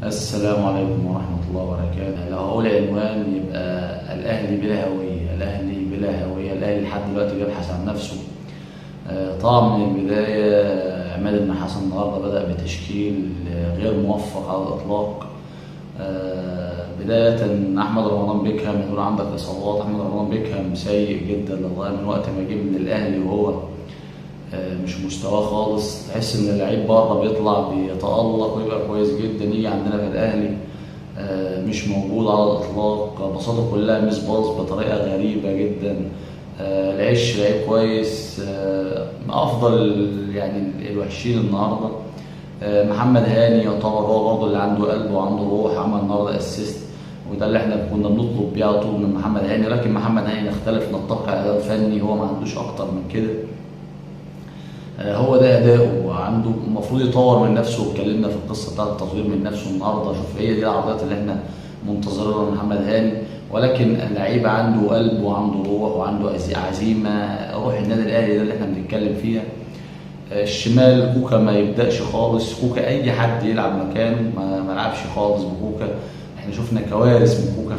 السلام عليكم ورحمة الله وبركاته. لو هقول عنوان يبقى الأهلي بلا هوية، الأهلي بلا هوية. الأهلي لحد دلوقتي بيبحث عن نفسه. طبعا من البداية عماد النحاس النهارده بدأ بتشكيل غير موفق على الإطلاق. بداية أحمد رمضان بيكهام، يقول عندك إصابات. أحمد رمضان بيكهام سيء جدا للغاية من وقت ما جه من الأهلي وهو مش مستواه خالص. تحس ان اللعيب بره بيطلع بيتألق ويبقى كويس جدا، يجي عندنا في الاهلي مش موجود على الاطلاق. بساطه كلها ميس باص بطريقه غريبه جدا. العش لعيب كويس، افضل يعني الوحشين النهارده. محمد هاني يعتبر هو برضه اللي عنده قلب وعنده روح، عمل النهارده اسيست، وده اللي احنا كنا بنطلب بيه على طول من محمد هاني. لكن محمد هاني نختلف نتفق على اداء فني، هو ما عندوش اكتر من كده. هو ده اداؤه، عنده المفروض يطور من نفسه. واتكلمنا في القصه بتاعت التطوير من نفسه النهارده. شوف هي دي العرضيات اللي احنا منتظرينها من محمد هاني. ولكن اللعيب عنده قلب وعنده روح وعنده عزيمه، روح النادي الاهلي ده اللي احنا بنتكلم فيها. الشمال كوكا ما يبداش خالص. كوكا اي حد يلعب مكانه، ما لعبش خالص بكوكا. احنا شفنا كوارث من كوكا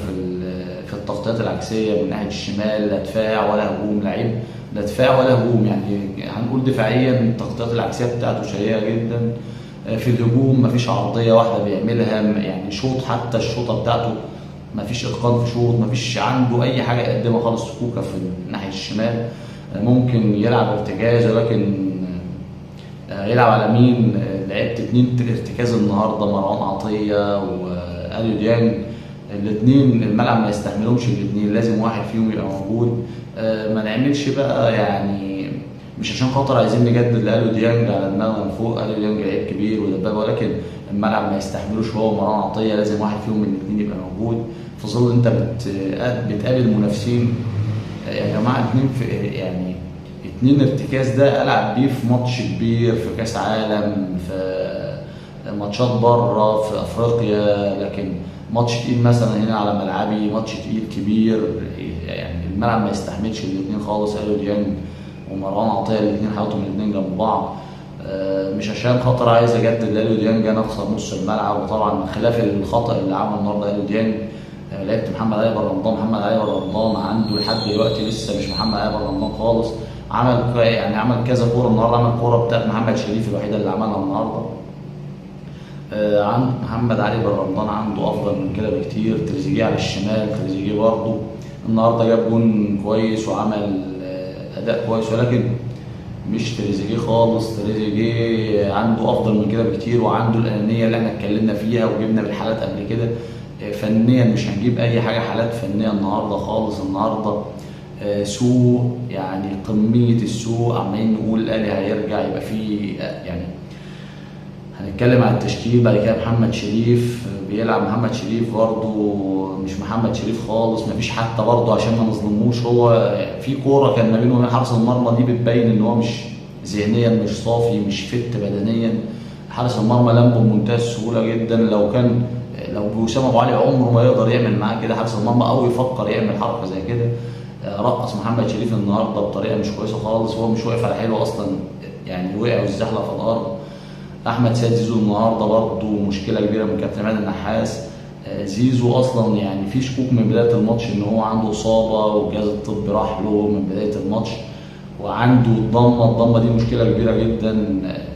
في التغطيات العكسيه من ناحيه الشمال، لا دفاع ولا هجوم. لعيب لا دفاع ولا هجوم، يعني هنقول دفاعيا التغطيات العكسيه بتاعته سيئه جدا. في الهجوم مفيش عرضيه واحده بيعملها، يعني شوط حتى الشوطه بتاعته مفيش اتقان في شوط، مفيش عنده اي حاجه يقدمها خالص. كوكا في ناحيه الشمال ممكن يلعب ارتكاز، ولكن يلعب على مين؟ لعبت 2 ارتكاز النهارده، مروان عطيه واليو ديانج. الاثنين الملعب ما يستحملهمش، الاثنين لازم واحد فيهم يبقى موجود. ما نعملش بقى يعني مش عشان خاطر عايزين نجدد لاليو ديانج على دماغنا من فوق. اليو ديانج لعيب كبير ودبابه، ولكن الملعب ما يستحملوش هو ومروان عطيه. لازم واحد فيهم من الاثنين يبقى موجود في ظل انت بتقابل منافسين. يا جماعه يعني 2 ارتكاز ده العب بيه في ماتش كبير، في كاس عالم، في ماتشات بره، في افريقيا. لكن ماتش تقيل مثلا هنا على ملعبي، ماتش تقيل كبير، يعني الملعب ما يستحملش الاثنين خالص. اليو ديانج ومروان عطيه الاثنين حياتهم الاثنين جنب بعض. مش عشان خاطر عايز اجدد لاليو ديانج انا اخسر نص الملعب. وطبعا خلاف الخطا اللي عمله النهارده اليو ديانج، لعبت محمد علي رمضان. محمد علي رمضان عنده لحد دلوقتي لسه مش محمد علي رمضان خالص. عمل كذا كوره النهارده. عمل الكوره بتاعت محمد شريف الوحيده اللي عملها النهارده. عند محمد علي بن رمضان عنده افضل من كده بكتير. تريزيجيه على الشمال، تريزيجيه برضه النهارده جاب جون كويس وعمل اداء كويس، ولكن مش تريزيجيه خالص. تريزيجيه عنده افضل من كده بكتير، وعنده الانانيه اللي احنا اتكلمنا فيها وجبنا بالحالات قبل كده. فنيا مش هنجيب اي حاجه حالات فنيه النهارده خالص. النهارده سوء، يعني قميه السوء. عمالين نقول الاهلي هيرجع، يبقى فيه يعني هنتكلم عن التشكيل. بعد كده محمد شريف بيلعب. محمد شريف برضه مش محمد شريف خالص. مفيش حتى برضه عشان ما نظلموش، هو في كوره كان ما بينه وبين حارس المرمى دي بتبين ان هو مش ذهنيا مش صافي، مش فت بدنيا. حارس المرمى لمه بمنتهى السهوله جدا. لو وسام ابو علي عمره ما يقدر يعمل معاه كده حارس المرمى، او يفكر يعمل حركه زي كده. رقص محمد شريف النهارده بطريقه مش كويسه خالص. هو مش واقف على حلو اصلا، يعني وقع والزحلق في الارض. احمد سيد زيزو النهارده برضه مشكله كبيره من كابتن عماد النحاس. زيزو اصلا يعني في شكوك من بدايه الماتش ان هو عنده اصابه، والجهاز الطبي راح له من بدايه الماتش، وعنده الضمه دي مشكله كبيره جدا.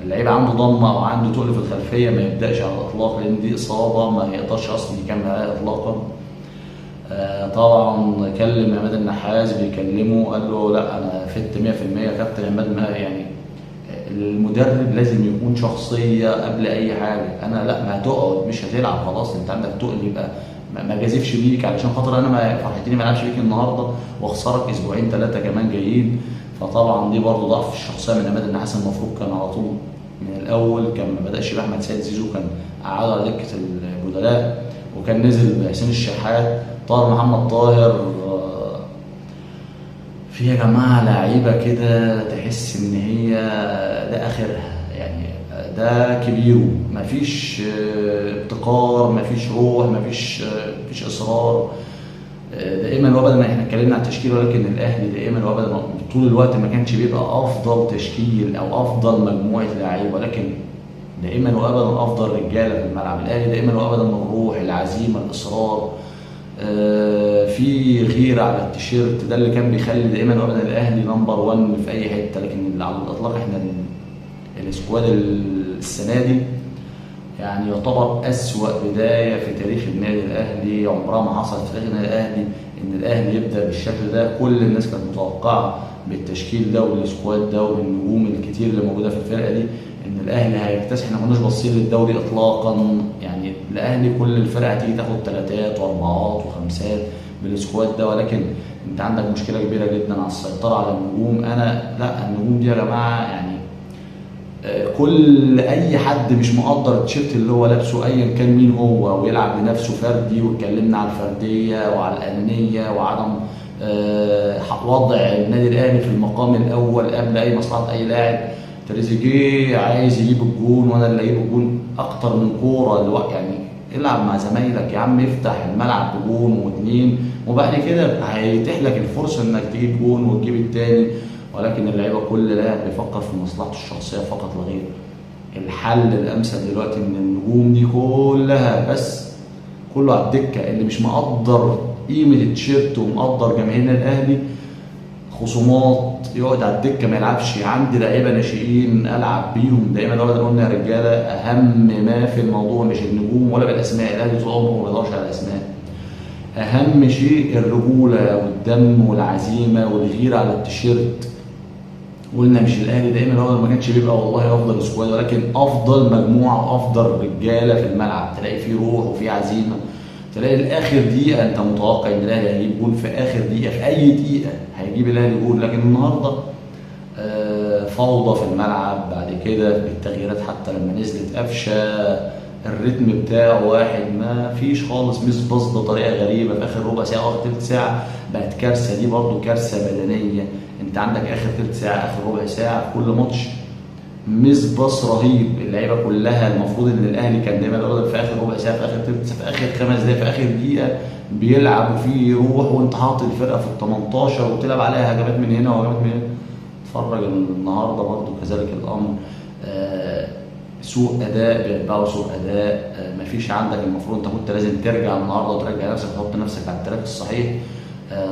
اللعيب عنده ضمه او عنده تقل في الخلفيه ما يبداش على الاطلاق، لان دي اصابه ما يقدرش اصلا يكمل عليها اطلاقا. طبعا كلم عماد النحاس، بيكلمه قال له لا انا فت 100% كابتن عماد. ما يعني المدرب لازم يكون شخصيه قبل اي حاجه. انا لا، ما هتقعد مش هتلعب خلاص، انت عندك تقل، يبقى ما جازفش بيك علشان خاطر انا ما فرحتني ما العبش بيك النهارده واخسرك اسبوعين 3 كمان جايين. فطبعا دي برضه ضعف الشخصيه من عماد النحاس. المفروض كان على طول من الاول كان ما بداش باحمد سيد زيزو، كان قعد على دكه البدلاء، وكان نزل بحسين الشحات، طاهر محمد طاهر. في يا جماعه لعيبه كده تحس ان هي ده اخرها، يعني ده كبيره، مفيش ابتكار، مفيش روح، مفيش اصرار. دائما وابدا احنا اتكلمنا عن التشكيل، ولكن الاهلي دائما وابدا طول الوقت ما كانش بيبقى افضل تشكيل او افضل مجموعه لعيبه، ولكن دائما وابدا افضل رجاله في الملعب. الاهلي دائما وابدا الروح، العزيمه، الاصرار، في غيره على التيشيرت، ده اللي كان بيخلي دائما وابدا الاهلي نمبر 1 في اي حته. لكن على الاطلاق احنا السكواد السنه دي يعني يعتبر أسوأ بداية في تاريخ النادي الأهلي، عمرها ما حصلت في تاريخ النادي الأهلي إن الأهلي يبدأ بالشكل ده. كل الناس كانت متوقعة بالتشكيل ده والسكواد ده وبالنجوم الكتير اللي موجودة في الفرقة دي إن الأهلي هيكتسح. إحنا ما كناش باصين للدوري إطلاقا، يعني الأهلي كل الفرقة هتيجي تاخد 3 و4 و5 بالسكواد ده، ولكن أنت عندك مشكلة كبيرة جدا على السيطرة على النجوم. لا، النجوم دي يا جماعة يعني كل اي حد مش مقدر التيشيرت اللي هو لابسه ايا كان مين هو ويلعب بنفسه فردي، واتكلمنا على الفرديه وعلى الانانيه وعدم وضع النادي الاهلي في المقام الاول قبل اي مصلحه اي لاعب. تريزيجيه عايز يجيب الجون وانا اللي اجيب الجون اكتر من كوره الوقت، يعني العب مع زمايلك يا عم، افتح الملعب بجون واثنين وبعد كده هيتيح لك الفرصه انك تجيب جون وتجيب الثاني. ولكن اللعيبه كل لاعب بيفكر في مصلحته الشخصيه فقط لا غير. الحل الامثل دلوقتي ان النجوم دي كلها بس كله على الدكه، اللي مش مقدر قيمه التيشيرت ومقدر جماهيرنا الاهلي خصومات يقعد على الدكه ما يلعبش. عندي لعيبه ناشئين العب بيهم دايما. قلنا يا رجاله اهم ما في الموضوع مش النجوم ولا بالاسماء، الاهلي طول عمره ما بيدورش على الاسماء، اهم شيء الرجوله والدم والعزيمه والغيره على التيشيرت. قلنا مش الاهلي دايما هو ما كانش بيبقى والله افضل سكواد، ولكن افضل مجموعه وافضل رجاله في الملعب، تلاقي فيه روح وفيه عزيمه. تلاقي الاخر دقيقه انت متوقع ان الاهلي هيجيب جول في اخر دقيقه، في اي دقيقه هيجيب الاهلي جول. لكن النهارده فوضى في الملعب. بعد كده بالتغييرات حتى لما نزلت قفشه الريتم بتاعه واحد، ما فيش خالص، مش باص بطريقه غريبه في اخر ربع ساعه واخر ثلث ساعه بقت كارثه. دي برضو كارثه بدنيه. انت عندك اخر ثلث ساعه اخر ربع ساعه في كل ماتش مش باص رهيب. اللعيبه كلها المفروض ان الاهلي كان دايما بيقدر في اخر ربع ساعه في اخر ثلث في اخر 5 دقائق في اخر دقيقه بيلعب وفيه روح، وانت حاطط الفرقه في ال 18 وتلعب عليها هجمات من هنا وهجمات من هنا. اتفرج النهارده برضو كذلك الامر، سوء اداء بيتبعوا سوء اداء. مفيش عندك، المفروض انت كنت لازم ترجع النهارده وترجع نفسك تحط نفسك على التراك الصحيح.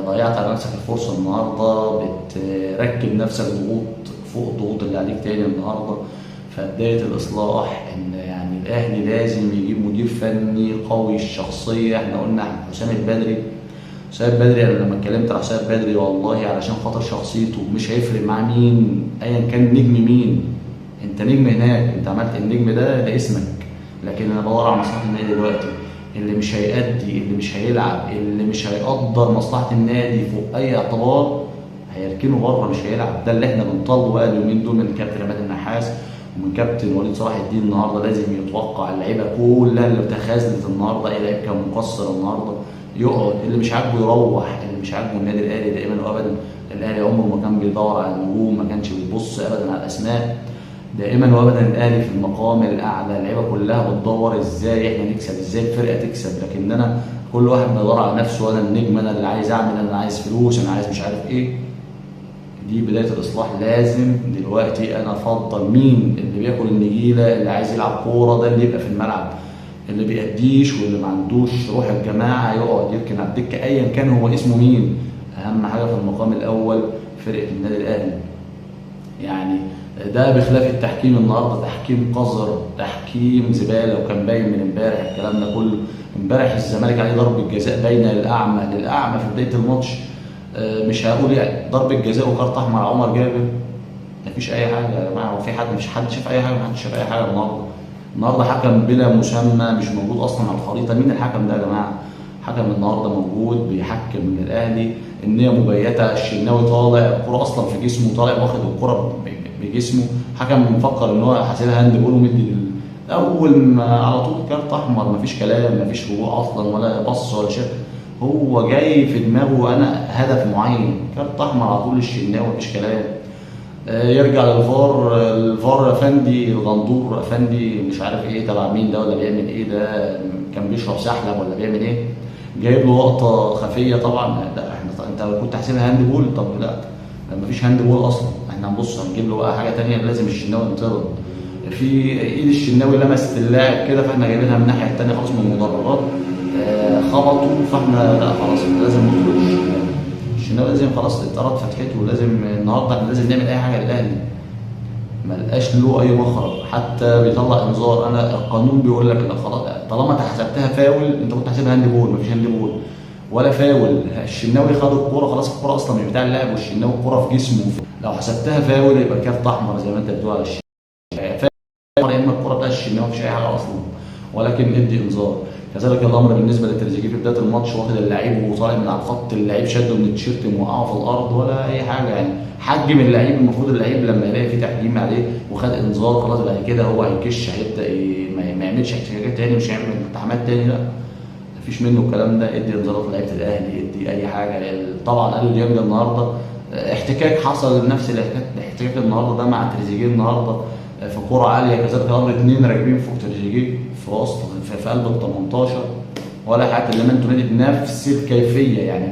ضيعت على نفسك الفرصه النهارده، بتركب نفسك ضغوط فوق الضغوط اللي عليك تاني النهارده. فبدايه الاصلاح ان يعني الاهلي لازم يجيب مدير فني قوي الشخصيه. احنا قلنا حسام البدري انا لما اتكلمت على حسام البدري والله علشان خاطر شخصيته مش هيفرق مع مين ايا كان نجم مين. انت نجم هناك، انت عملت النجم ده اسمك، لكن انا بدور على مصلحه النادي دلوقتي. اللي مش هيأدي، اللي مش هيلعب، اللي مش هيقدر مصلحه النادي فوق اي اعتبار هيركنه بره، مش هيلعب. ده اللي احنا بنطالبه بقى اليومين دول من كابتن عماد النحاس ومن كابتن وليد صلاح الدين. النهارده لازم يتوقع اللعيبه كلها اللي تخاذلت النهارده، اي لعيب كان مقصر النهارده يقعد، اللي مش عاجبه يروح، اللي مش عاجبه النادي الاهلي دائما وابدا. الاهلي عمره ما كان بيدور على النجوم، ما كانش بيبص ابدا على الاسماء. دائما وابدا الاهلي في المقام الاعلى، اللعيبه كلها بتدور ازاي احنا نكسب، ازاي الفرقه تكسب. لكن انا كل واحد بيدور على نفسه، انا النجم، انا اللي عايز اعمل، انا عايز فلوس، انا عايز مش عارف ايه. دي بدايه الاصلاح. لازم دلوقتي انا افضل مين اللي بياكل النجيله، اللي عايز يلعب كوره ده اللي يبقى في الملعب، اللي بيأديش واللي ما عندوش روح الجماعه يقعد يركن على الدكه ايا كان هو اسمه مين. اهم حاجه في المقام الاول فرقه النادي الاهلي. يعني ده بخلاف التحكيم النهارده، تحكيم قذر، تحكيم زباله، وكان باين من امبارح الكلام ده كله. امبارح الزمالك عليه ضربه جزاء باينه للاعمى في بدايه الماتش. مش هقول يعني ضربه جزاء وكارت احمر على عمر جابر، مفيش اي حاجه يا جماعه. هو في حد، مش حد شاف اي حاجه، محدش شاف اي حاجه النهارده حكم بلا مسمى مش موجود اصلا على الخريطه. مين الحكم ده يا جماعه؟ حكم النهارده موجود بيحكم للاهلي النيه مبيته، الشناوي طالع الكره اصلا في جسمه، طالع واخد الكره بجسمه، حكم مفكر ان هو حاسبها هاند بول ومدي اول ما على طول كارت احمر. مفيش كلام، مفيش رجوع اصلا ولا بص ولا شيء. هو جاي في دماغه انا هدف معين، كارت احمر على طول الشناوي، مفيش كلام. يرجع للفار، الفار حوار افندي الغندور، افندي مش عارف ايه تبع مين ده ولا بيعمل ايه ده، كان بيشرب سحلب ولا بيعمل ايه، جايب له لقطه خفيه طبعا. لا احنا انت كنت حاسبها هاند بول، طب لا مفيش هاند بول اصلا، احنا هنبص هنجيب له بقى حاجه تانية، لازم الشناوي ينطرد، في ايد الشناوي لمست اللاعب كده، فاحنا جايبينها من الناحيه التانية خالص من المدرجات، خبطوا، فاحنا لا خلاص لازم نطرد الشناوي. الشناوي لازم خلاص اتقرض فتحته، لازم النهارده احنا لازم نعمل اي حاجه للاهلي، ما لقاش له اي مخرج، حتى بيطلع انذار. انا القانون بيقول لك لا خلاص، طالما انت حسبتها فاول انت كنت حاسبها هاند بول، مفيش هاند بول ولا فاول. الشناوي خد الكوره خلاص، الكوره اصلا مش بتاع اللاعب، والشناوي الكوره في جسمه، لو حسبتها فاول يبقى كارت احمر زي ما انت بتقول على الشناوي، فاول يا اما الكوره بتاع الشناوي مفيش اي حاجه اصلا، ولكن ادي انذار. كذلك الامر بالنسبه لتريزيجيه في بدايه الماتش، واخد اللعيب وطالع من على الخط، اللعيب شده من التيشيرت موقعه في الارض ولا اي حاجه يعني، حجم اللعيب. المفروض اللعيب لما يلاقي في تحجيم عليه وخد انذار خلاص بعد كده هو هيكش، هيبدا ما يعملش احتجاجات تاني، مش هيعمل التحامات تاني، لا مفيش منه الكلام ده. ادي انذارات لعيبه الاهلي، ادي اي حاجه. طبعا قالوا ديانج النهارده احتكاك حصل، نفس الاحتكاك النهارده ده مع تريزيجيه النهارده في كوره عاليه، كذلك الامر اثنين راكبين فوق تريزيجيه في وسط في قلب ال 18 ولا حتى اللي انتوا نادي بنفس الكيفيه يعني،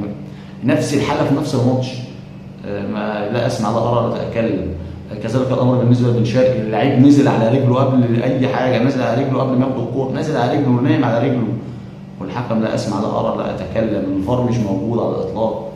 نفس الحاله في نفس الماتش، ما لا اسمع لا ارى لا اتكلم. كذلك الامر بالنسبه لبن شرقي، اللعيب نزل على رجله قبل اي حاجه، نزل على رجله قبل ما ياخد الكوره، نزل على رجله ونايم على رجله، والحكم لا اسمع لا ارى لا اتكلم. الفار مش موجود على الاطلاق،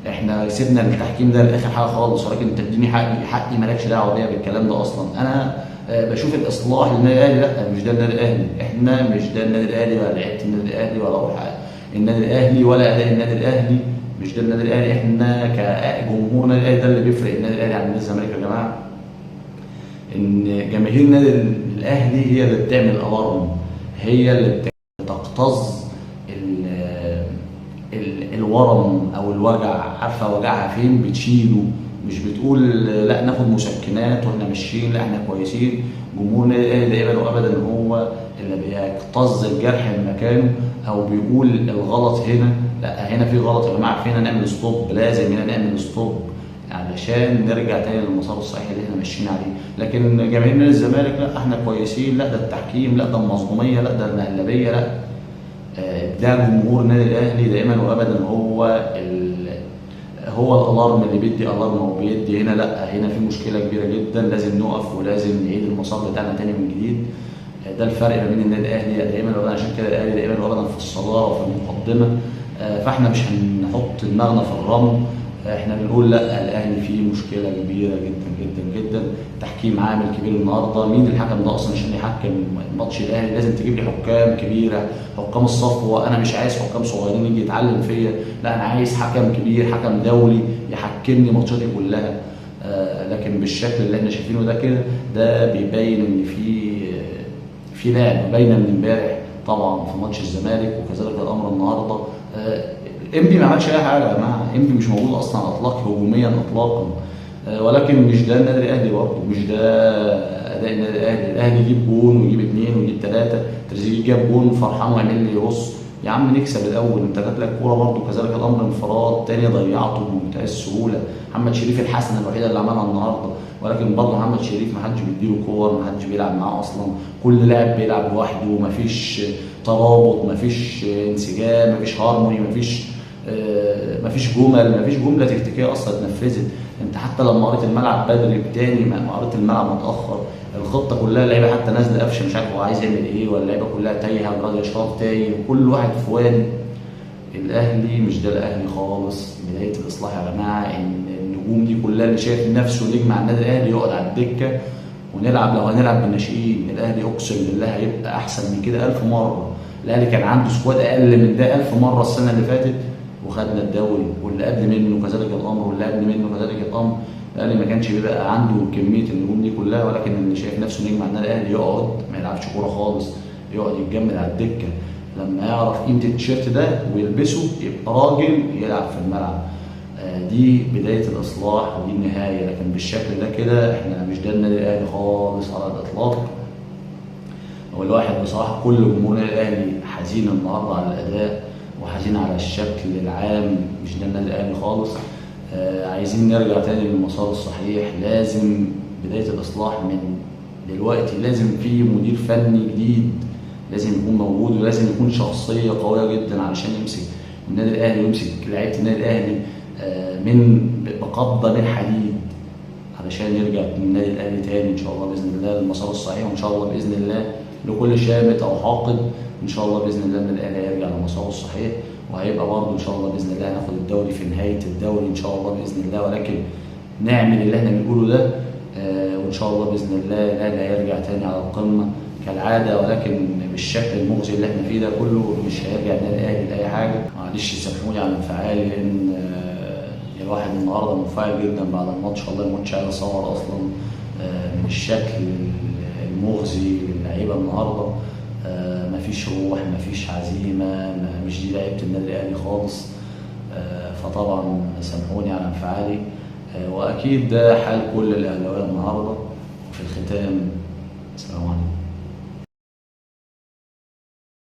احنا سيبنا التحكيم ده لاخر حاجه خالص، ولكن انت تديني حقي مالكش دعوه بيا بالكلام ده اصلا. انا بشوف الاصلاح للنادي الاهلي، لا مش ده النادي الاهلي، احنا مش ده النادي الاهلي ولا لعيبه النادي الاهلي ولا روح النادي الاهلي ولا اداء النادي الاهلي، مش ده النادي الاهلي. احنا كجمهور النادي الاهلي ده اللي بيفرق النادي الاهلي عن نادي الزمالك يا جماعه، ان جماهير النادي الاهلي هي اللي بتعمل الارم، هي اللي بتقتز الورم او الوجع، عارفه وجعها فين بتشيله، مش بتقول لا ناخد مسكنات واحنا ماشيين، لا احنا كويسين. جمهور النادي الاهلي دايما وابدا هو اللي بيقتز الجرح من مكانه، او بيقول الغلط هنا، لا هنا في غلط يا جماعه، فينا نعمل ستوب، لازم هنا نعمل ستوب علشان نرجع تاني للمسار الصحيح اللي احنا ماشيين عليه. لكن جماهير نادي الزمالك لا احنا كويسين، لا ده التحكيم، لا ده المظلوميه، لا ده المهلبيه، لا ده جمهور النادي الاهلي دائما وابدا هو الالارم اللي بيدي الارم وبيدي هنا، لا هنا في مشكله كبيره جدا، لازم نقف ولازم نعيد المسار بتاعنا تاني من جديد. ده الفرق ما بين النادي الاهلي دائما وابدا، عشان كده الاهلي دائما وابدا في الصداره وفي المقدمه، فاحنا مش هنحط دماغنا في الرمل، احنا بنقول لا الاهلي فيه مشكله كبيره جدا جدا جدا. تحكيم عامل كبير النهارده، مين الحكم ده اصلا عشان يحكم ماتش الاهلي؟ لازم تجيب لي حكام كبيره، حكام الصفوه، انا مش عايز حكام صغيرين يجي يتعلم فيا، لا انا عايز حكم كبير، حكم دولي يحكمني ماتشاتي كلها. لكن بالشكل اللي احنا شايفينه ده كده، ده بيبين ان في لعب باينه من امبارح طبعا في ماتش الزمالك، وكذلك الامر النهارده. انبي ما عملش اي حاجه يا جماعه، انبي مش موجود اصلا على الاطلاق هجوميا اطلاقا، ولكن مش ده النادي الاهلي برضه، مش ده اداء النادي الاهلي. الاهلي يجيب جون ويجيب اثنين ويجيب ثلاثه، تريزيجيه جاب جون فرحان ويعمل لي يبص يا عم نكسب الاول، انت جات لك كوره برضه كذلك الامر انفراد تاني ضيعته بمنتهى السهوله. محمد شريف الحسنه الوحيده اللي عملها النهارده، ولكن برضه محمد شريف ما حدش بيديله كور، ما حدش بيلعب معاه اصلا، كل لاعب بيلعب لوحده، ما فيش ترابط، ما فيش انسجام، ما فيش هارموني، ما فيش جمل، ما فيش جمله تكتيكيه اصلا اتنفذت. انت حتى لما قريت الملعب بدري تاني ما قريت الملعب متاخر، الخطه كلها اللعيبه حتى نازله قفشه مش عارف هو عايز يعمل ايه، ولا اللعيبه كلها تايهه، والراجل اشراف تايه، وكل واحد في وادي. الاهلي مش ده الاهلي خالص. بدايه الاصلاح يا جماعه ان النجوم دي كلها اللي شايف نفسه نجم على النادي الاهلي يقعد على الدكه ونلعب، لو هنلعب بالناشئين الاهلي اقسم بالله هيبقى احسن من كده 1000 مره. الاهلي كان عنده سكواد اقل من ده 1000 مره السنه اللي فاتت وخدنا الدوري، واللي قبل منه كذلك الامر، واللي قبل منه كذلك الامر. الاهلي ما كانش بيبقى عنده كميه النجوم دي كلها، ولكن اللي شايف نفسه نجم على النادي الاهلي يقعد ما يلعبش كوره خالص، يقعد يتجمد على الدكه، لما يعرف قيمه التيشيرت ده ويلبسه يبقى راجل يلعب في الملعب. دي بدايه الاصلاح ودي النهايه، لكن بالشكل ده كده احنا مش ده النادي الاهلي خالص على الاطلاق. والواحد بصراحه كل جمهور النادي الاهلي حزين النهارده على الاداء وحزين على الشكل العام، مش ده النادي الاهلي خالص. عايزين نرجع تاني للمسار الصحيح، لازم بدايه الاصلاح دلوقتي لازم في مدير فني جديد لازم يكون موجود، ولازم يكون شخصية قوية جدا علشان يمسك النادي الأهلي ويمسك لعيبة النادي الأهلي من بقبضة من حديد، علشان يرجع من النادي الأهلي تاني إن شاء الله بإذن الله للمسار الصحيح. وإن شاء الله بإذن الله لكل شامت أو حاقد إن شاء الله بإذن الله النادي الأهلي هيرجع لمساره الصحيح، وهيبقى برضه إن شاء الله بإذن الله هناخد الدوري في نهاية الدوري إن شاء الله بإذن الله. ولكن نعمل اللي إحنا بنقوله ده وإن شاء الله بإذن الله الأهلي هيرجع تاني على القمة كالعادة، ولكن بالشكل المغزي اللي إحنا فيه ده كله مش هيرجع النادي الأهلي لأي حاجة. معلش سامحوني على انفعالي، لأن الواحد النهارده منفعل جدا بعد الماتش، والله ما كنتش عايز اصور اصلا من الشكل المغزي للعيبه النهارده. مفيش روح، مفيش عزيمه، مش دي لعيبه النادي الاهلي خالص. فطبعا سامحوني على انفعالي، واكيد ده حال كل الاهلاويه النهارده. وفي الختام، السلام عليكم.